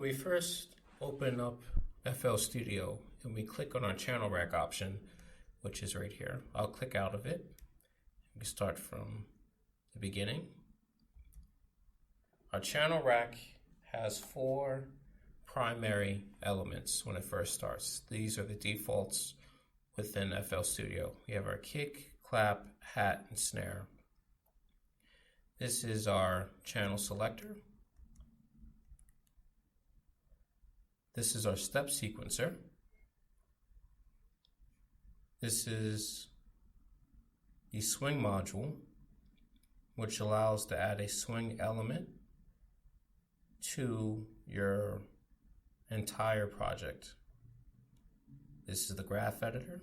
When we first open up FL Studio and we click on our channel rack option, which is right here, I'll click out of it. We start from the beginning. Our channel rack has 4 primary elements when it first starts. These are the defaults within FL Studio. We have our kick, clap, hat, and snare. This is our channel selector. This is our step sequencer. This is the swing module, which allows to add a swing element to your entire project. This is the graph editor,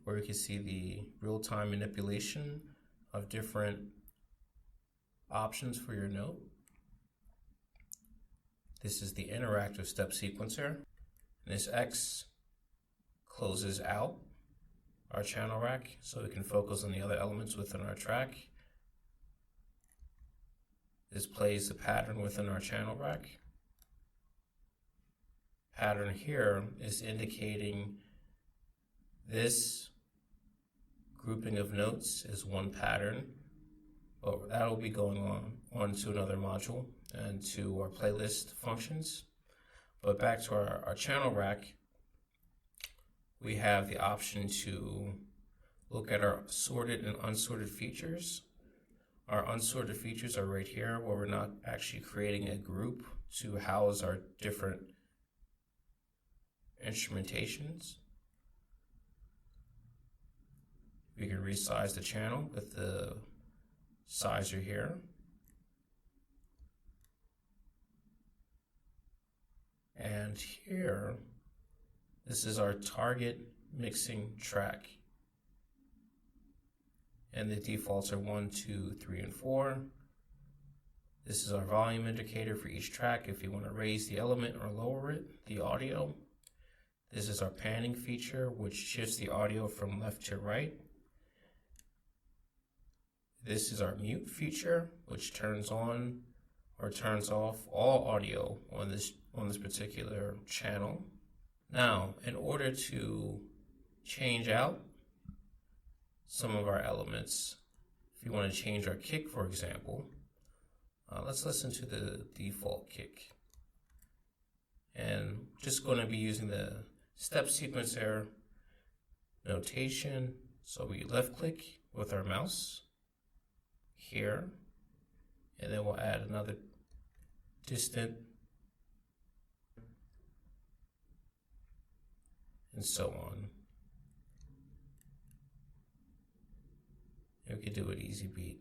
where you can see the real-time manipulation of different options for your note. This is the interactive step sequencer. And this X closes out our channel rack so we can focus on the other elements within our track. This plays the pattern within our channel rack. Pattern here is indicating this grouping of notes is one pattern, but that will be going on to another module and to our playlist functions. But back to our channel rack, we have the option to look at our sorted and unsorted features. Our unsorted features are right here, where we're not actually creating a group to house our different instrumentations. We can resize the channel with the sizer here. And here, this is our target mixing track. And the defaults are 1, 2, 3, and 4. This is our volume indicator for each track if you want to raise the element or lower it, the audio. This is our panning feature, which shifts the audio from left to right. This is our mute feature, which turns on or turns off all audio on this particular channel. Now, in order to change out some of our elements, if you want to change our kick, for example, let's listen to the default kick. And just going to be using the step sequencer notation. So we left click with our mouse here, and then we'll add another distant, and so on. And we can do it easy beat.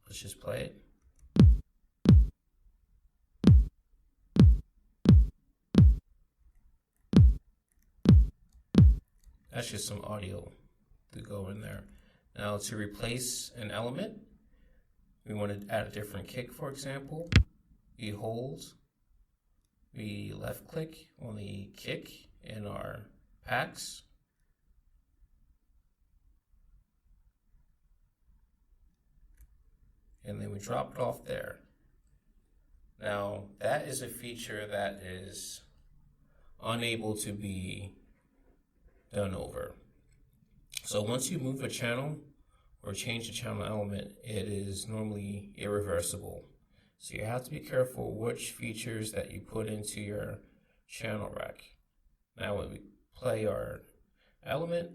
Let's just play it. That's just some audio to go in there. Now, to replace an element, we want to add a different kick, for example. We hold, we left click on the kick in our packs. And then we drop it off there. Now, that is a feature that is unable to be done over. So once you move a channel or change the channel element, it is normally irreversible. So you have to be careful which features that you put into your channel rack. Now when we play our element,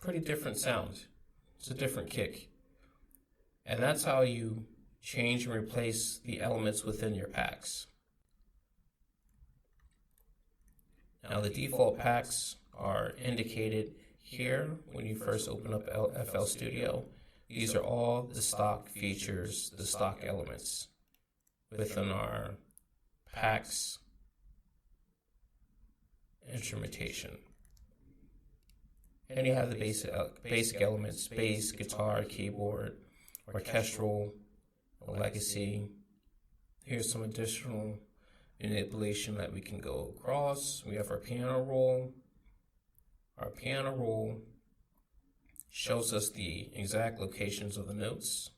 pretty different sound. It's a different kick. And that's how you change and replace the elements within your packs. Now the default packs are indicated here when you first open up FL Studio. These are all the stock features, the stock elements within our packs instrumentation. And you have the basic elements: bass, guitar, keyboard, orchestral, legacy. Here's some additional manipulation that we can go across. We have our piano roll. Our piano roll shows us the exact locations of the notes.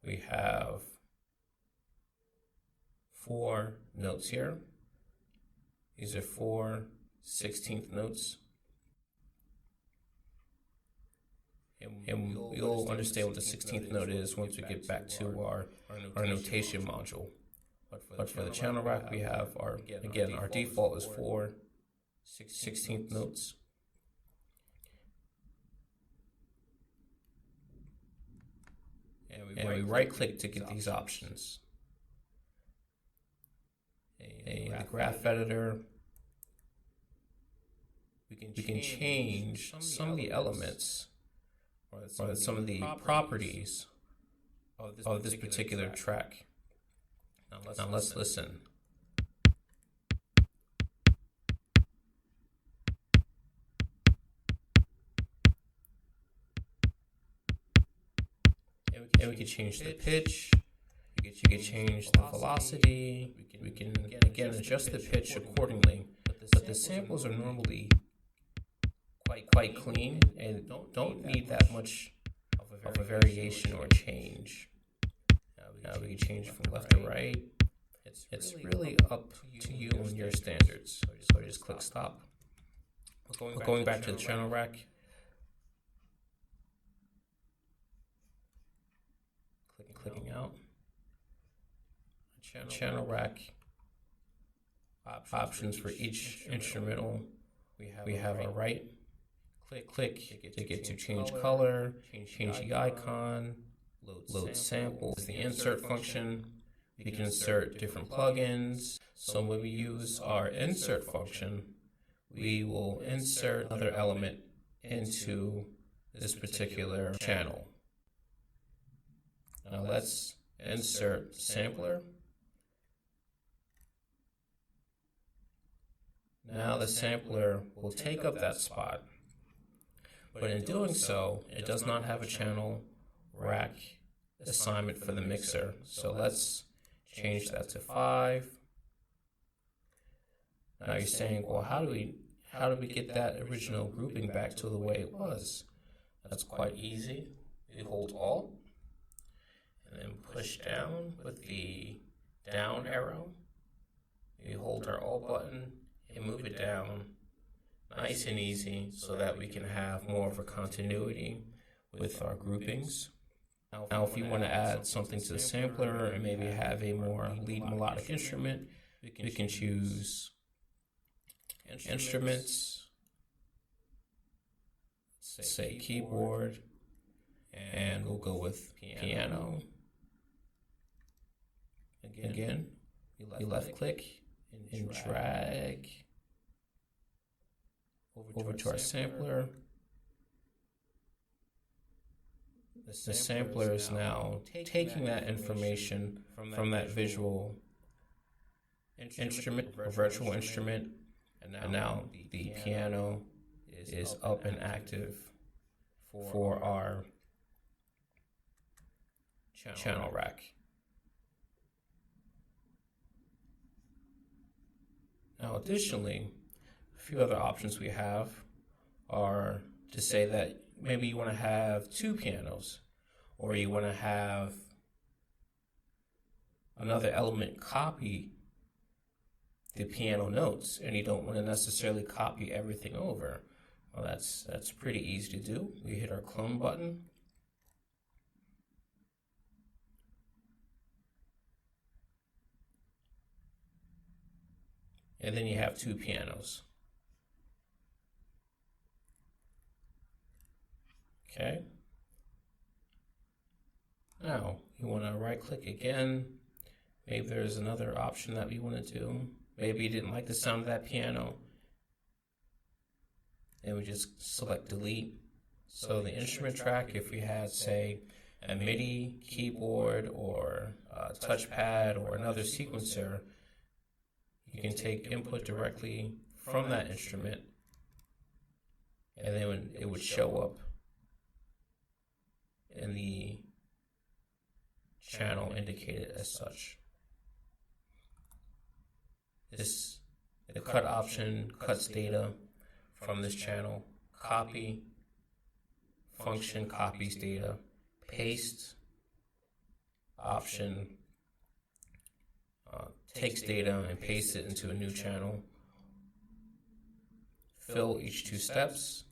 We have 4 notes here. These are 4 16th notes. And you'll understand what the 16th note is once we get back to our notation module. But for the channel rack, we have our default is 4 16th notes. And we right click to get these options. In the graph editor, we can change some of the elements or some of the properties of this particular track. Now let's listen. And we can change the pitch, you can change the velocity, we can again adjust the pitch accordingly, but the samples are normally quite clean and don't need that much of a variation or change. Now we can change from left to right. It's really up to you and your standards. So just click stop. Going back to the channel rack. Clicking out. Channel rack options for each instrumental. We have a right click to get to change color, change the icon, load samples, the insert function. We can insert different plugins. So when we use our insert function, we will insert another element into this particular channel. Now let's insert sampler. Now the sampler will take up that spot, but in doing so, it does not have a channel rack assignment for the mixer. So let's change that to 5. Now you're saying, well, how do we get that original grouping back to the way it was? That's quite easy. We hold Alt and then push down with the down arrow. We hold our Alt button and move it down nice and easy so that we can have more of a continuity with our groupings. Now if you want to add something to the sampler and maybe have a more lead melodic instrument, we can choose instruments, say keyboard, and we'll go with piano. Again, you left click and drag over to our sampler. The sampler is now taking that information from that visual instrument or virtual instrument, and now the piano is up and active for our channel rack. Now additionally, a few other options we have are to say that maybe you want to have 2 pianos, or you want to have another element copy the piano notes, and you don't want to necessarily copy everything over. Well, that's pretty easy to do. We hit our clone button. And then you have 2 pianos. Okay. Now, you want to right click again. Maybe there's another option that we want to do. Maybe you didn't like the sound of that piano. And we just select delete. So the instrument track, if we had, say, a Midi keyboard or a touchpad or another sequencer, you can take input directly from that instrument, and then it would show up in the channel indicated as such. The cut option cuts data from this channel. Copy function copies data. Paste option takes data and pastes it into a new channel. Fill each 2 steps.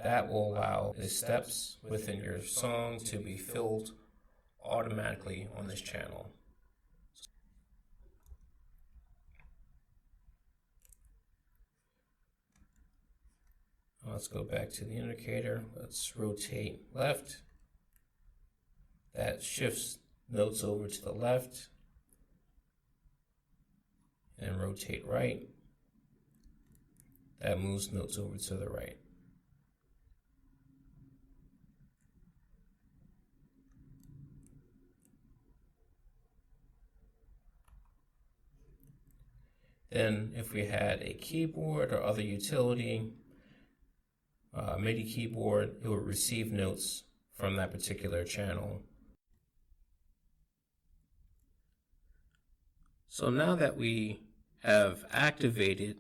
That will allow the steps within your song to be filled automatically on this channel. Let's go back to the indicator. Let's rotate left. That shifts notes over to the left. And rotate right. That moves notes over to the right. Then if we had a keyboard or other utility, MIDI keyboard, it would receive notes from that particular channel. So now that we have activated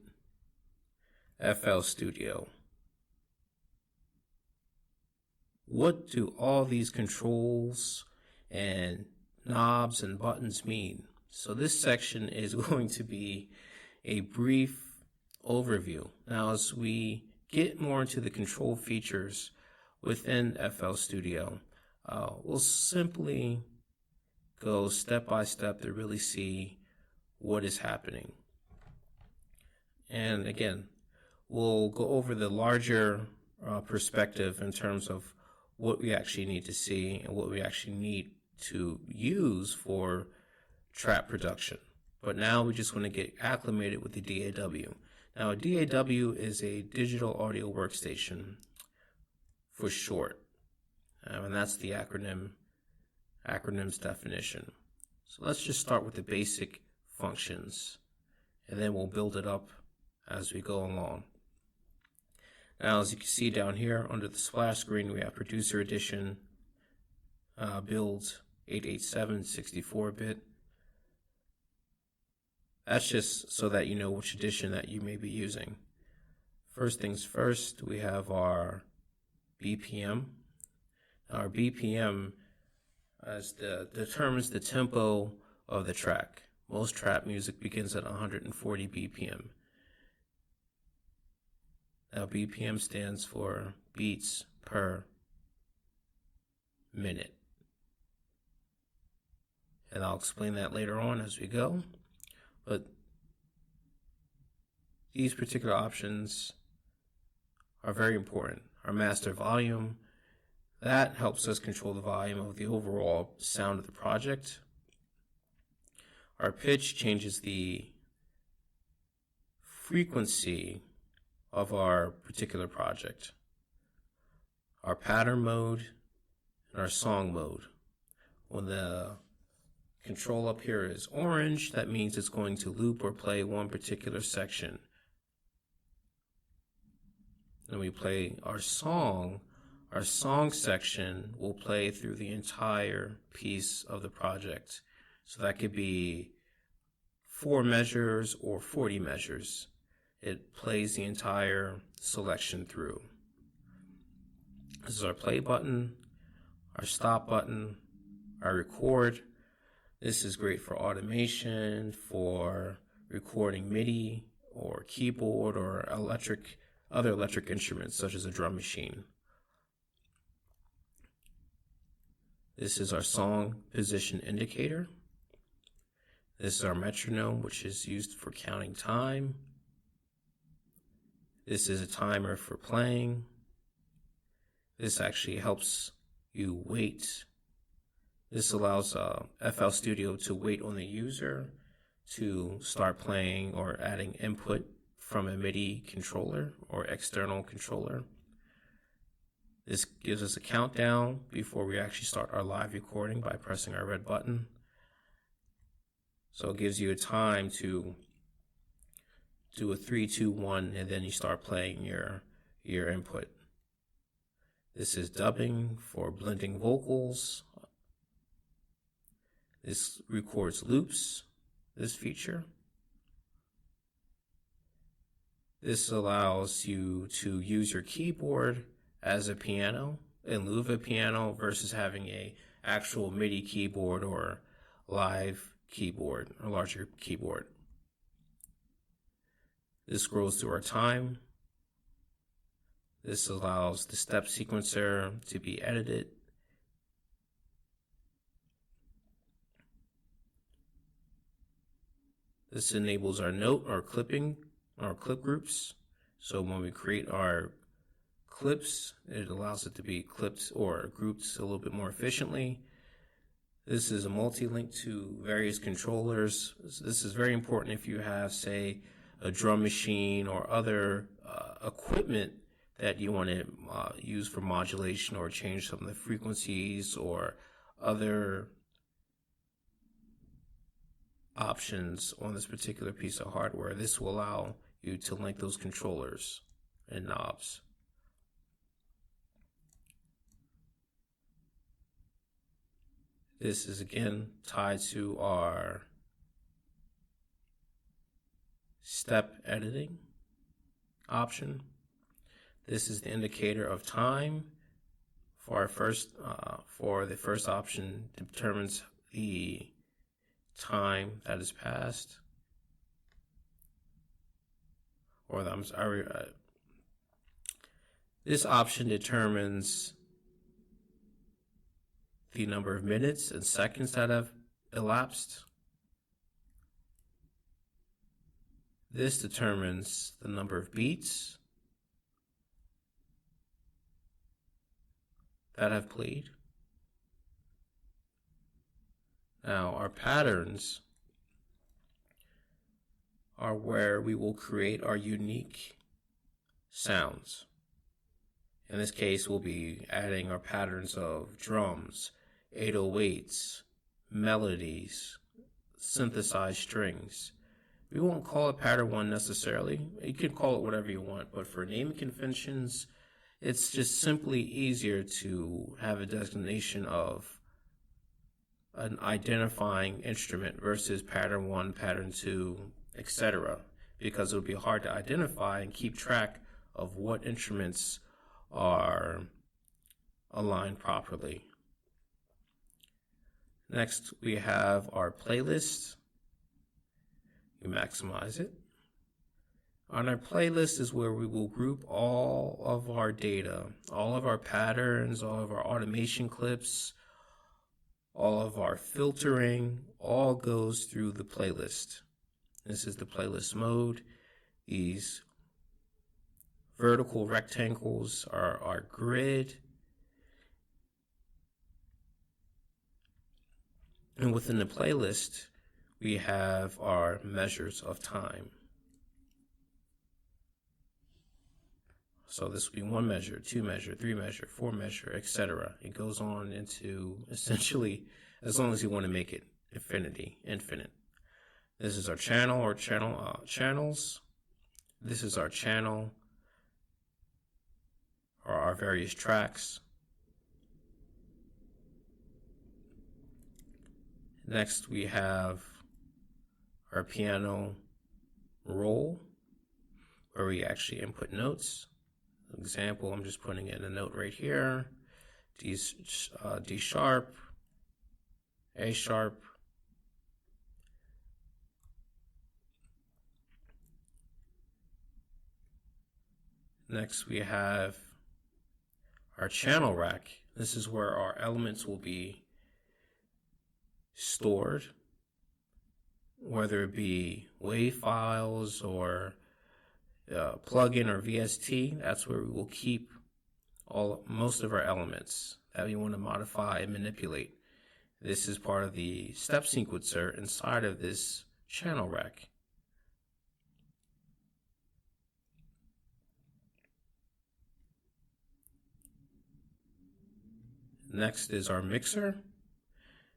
FL Studio, what do all these controls and knobs and buttons mean? So this section is going to be a brief overview. Now, as we get more into the control features within FL Studio, we'll simply go step by step to really see what is happening. And again, we'll go over the larger perspective in terms of what we actually need to see and what we actually need to use for track production. But now we just want to get acclimated with the DAW. Now, a DAW is a digital audio workstation for short, and that's the acronym's definition. So let's just start with the basic functions, and then we'll build it up as we go along. Now, as you can see down here under the splash screen, we have Producer Edition, build 887 64-bit. That's just so that you know which edition that you may be using. First things first, we have our BPM. Our BPM determines the tempo of the track. Most trap music begins at 140 BPM. Now, BPM stands for beats per minute. And I'll explain that later on as we go. But these particular options are very important. Our master volume, that helps us control the volume of the overall sound of the project. Our pitch changes the frequency of our particular project. Our pattern mode and our song mode. When the control up here is orange, that means it's going to loop or play one particular section. When we play our song section will play through the entire piece of the project. So that could be 4 measures or 40 measures. It plays the entire selection through. This is our play button, our stop button, our record. This is great for automation, for recording MIDI or keyboard or other electric instruments such as a drum machine. This is our song position indicator. This is our metronome, which is used for counting time. This is a timer for playing. This actually helps you wait. This allows FL Studio to wait on the user to start playing or adding input from a MIDI controller or external controller. This gives us a countdown before we actually start our live recording by pressing our red button. So it gives you a time to do a 3, 2, 1, and then you start playing your input. This is dubbing for blending vocals. This records loops, this feature. This allows you to use your keyboard as a piano in lieu of a piano versus having a actual MIDI keyboard or live keyboard or larger keyboard. This scrolls through our time. This allows the step sequencer to be edited. This enables our note or clipping, our clip groups. So when we create our clips, it allows it to be clipped or grouped a little bit more efficiently. This is a multi-link to various controllers. This is very important if you have, say, a drum machine or other equipment that you want to use for modulation or change some of the frequencies or other options on this particular piece of hardware. This will allow you to link those controllers and knobs. This is again tied to our step editing option. This is the indicator of time. For our the first option determines the time that is passed, or I'm sorry, this option determines the number of minutes and seconds that have elapsed. This determines the number of beats that have played. Now, our patterns are where we will create our unique sounds. In this case, we'll be adding our patterns of drums, 808s, melodies, synthesized strings. We won't call it pattern 1 necessarily. You can call it whatever you want, but for naming conventions, it's just simply easier to have a designation of an identifying instrument versus pattern 1, pattern 2, etc. Because it would be hard to identify and keep track of what instruments are aligned properly. Next, we have our playlist. You maximize it. On our playlist is where we will group all of our data, all of our patterns, all of our automation clips, all of our filtering, all goes through the playlist. This is the playlist mode. These vertical rectangles are our grid. And within the playlist, we have our measures of time. So this will be 1 measure, 2 measure, 3 measure, 4 measure, etc. It goes on into essentially as long as you want to make it infinite. This is our channel or channels. This is our channel or our various tracks. Next, we have our piano roll, where we actually input notes. Example, I'm just putting in a note right here. D sharp, A sharp. Next, we have our channel rack. This is where our elements will be stored, whether it be WAV files or plugin or VST. That's where we will keep most of our elements that we want to modify and manipulate. This is part of the step sequencer inside of this channel rack. Next is our mixer.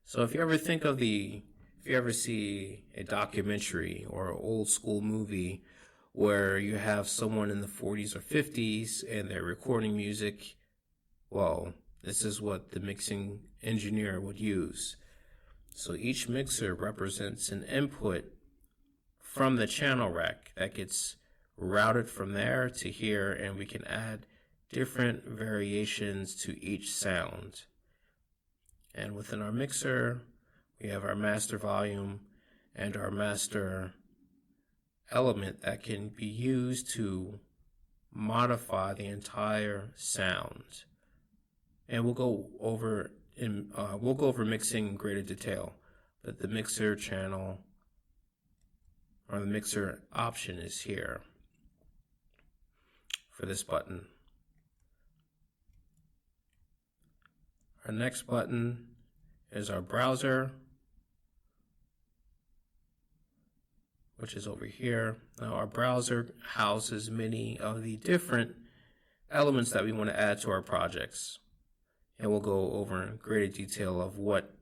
So if you ever see a documentary or an old school movie where you have someone in the 40s or 50s and they're recording music, well, this is what the mixing engineer would use. So each mixer represents an input from the channel rack that gets route it from there to here, and we can add different variations to each sound. And within our mixer, we have our master volume and our master element that can be used to modify the entire sound. And we'll go over mixing in greater detail, but the mixer channel or the mixer option is here for this button. Our next button is our browser, which is over here. Now our browser houses many of the different elements that we want to add to our projects. And we'll go over in greater detail of what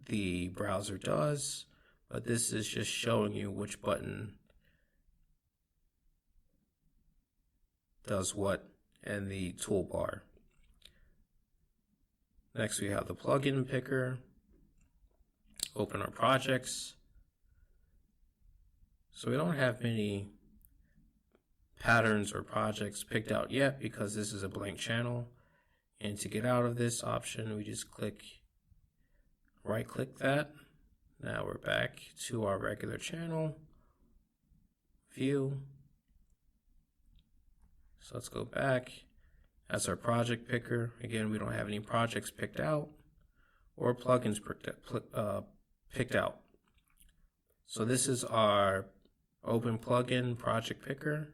the browser does, but this is just showing you which button does what in the toolbar. Next we have the plugin picker. Open our projects. So we don't have many patterns or projects picked out yet because this is a blank channel. And to get out of this option, we just right click that. Now we're back to our regular channel view. So let's go back. That's our project picker. Again, we don't have any projects picked out or plugins picked out. So this is our open plugin project picker.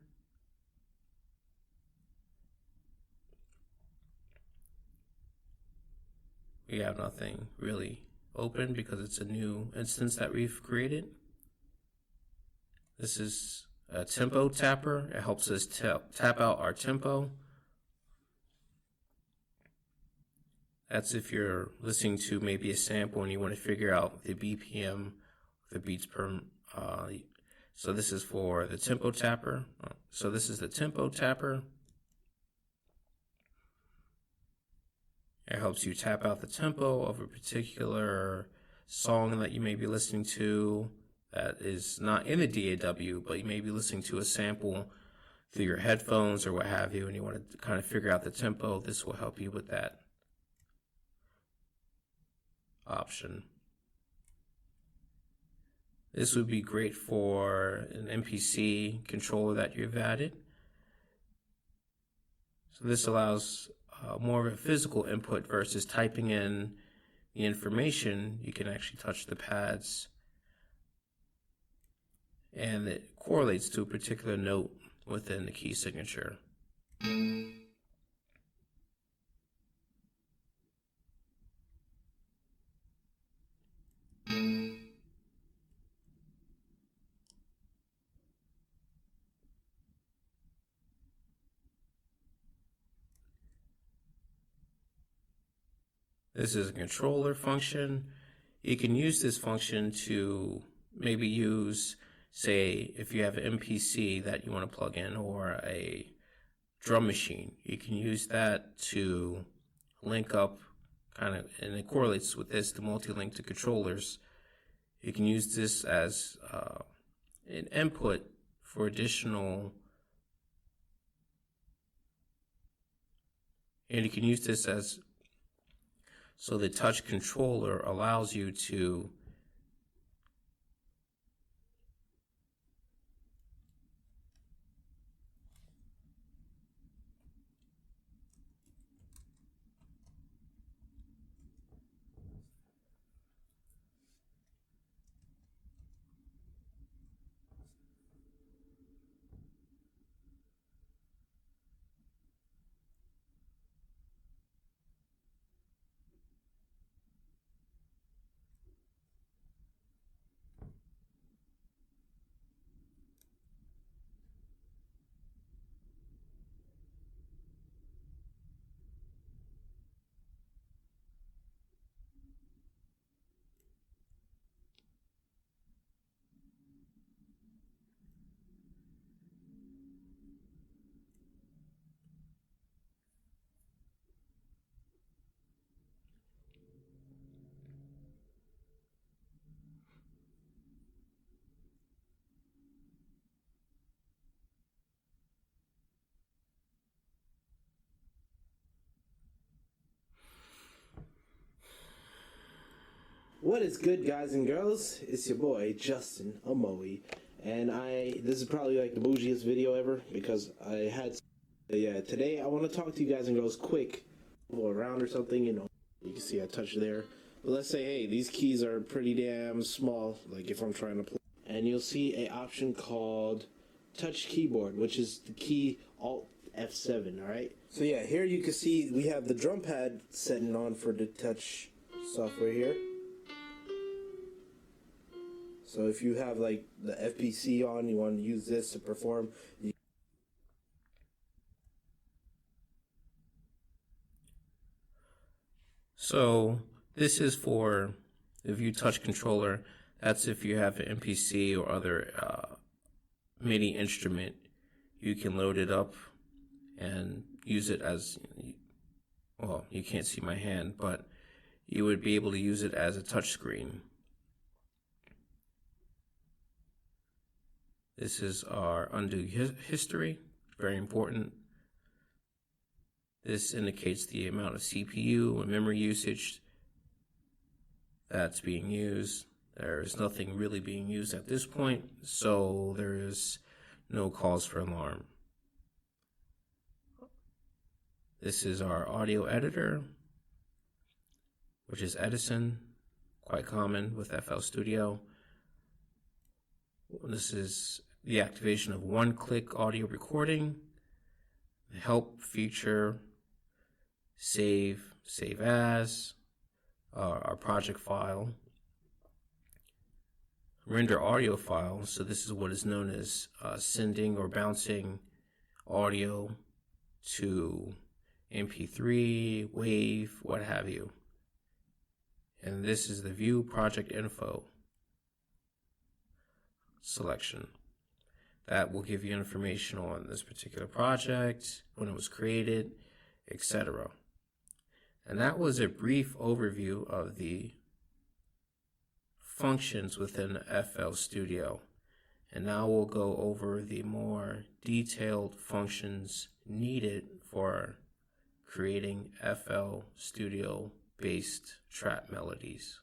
We have nothing really open because it's a new instance that we've created. This is a tempo tapper. It helps us tap out our tempo. That's if you're listening to maybe a sample and you want to figure out the BPM, the beats per. So this is for the tempo tapper. So this is the tempo tapper. It helps you tap out the tempo of a particular song that you may be listening to that is not in the DAW, but you may be listening to a sample through your headphones or what have you, and you want to kind of figure out the tempo. This will help you with that option. This would be great for an MPC controller that you've added. So this allows more of a physical input versus typing in the information. You can actually touch the pads and it correlates to a particular note within the key signature. This is a controller function. You can use this function to maybe use, say, if you have an MPC that you want to plug in or a drum machine, you can use that to link up kind of, and it correlates with this, the multi-link to controllers. You can use this as an input for additional, and you can use this as, so the touch controller allows you to What is good, guys and girls? It's your boy Justin Amoe, and this is probably like the bougiest video ever because I had today I want to talk to you guys and girls quick, around or something. You can see I touched there. But let's say, hey, these keys are pretty damn small. Like if I'm trying to play, and you'll see a option called Touch Keyboard, which is the key Alt F7. All right. So yeah, here you can see we have the drum pad setting on for the touch software here. So if you have like the FPC on, you want to use this to perform. So this is for the View Touch controller. That's if you have an MPC or other MIDI instrument. You can load it up and use it as, well, you can't see my hand, but you would be able to use it as a touch screen. This is our undo history, very important. This indicates the amount of CPU and memory usage that's being used. There's nothing really being used at this point, so there is no cause for alarm. This is our audio editor, which is Edison, quite common with FL Studio. This is the activation of one-click audio recording, the help feature, save as, our project file, render audio file. So this is what is known as sending or bouncing audio to MP3, WAV, what have you. And this is the view project info selection. That will give you information on this particular project, when it was created, etc. And that was a brief overview of the functions within FL Studio. And now we'll go over the more detailed functions needed for creating FL Studio based trap melodies.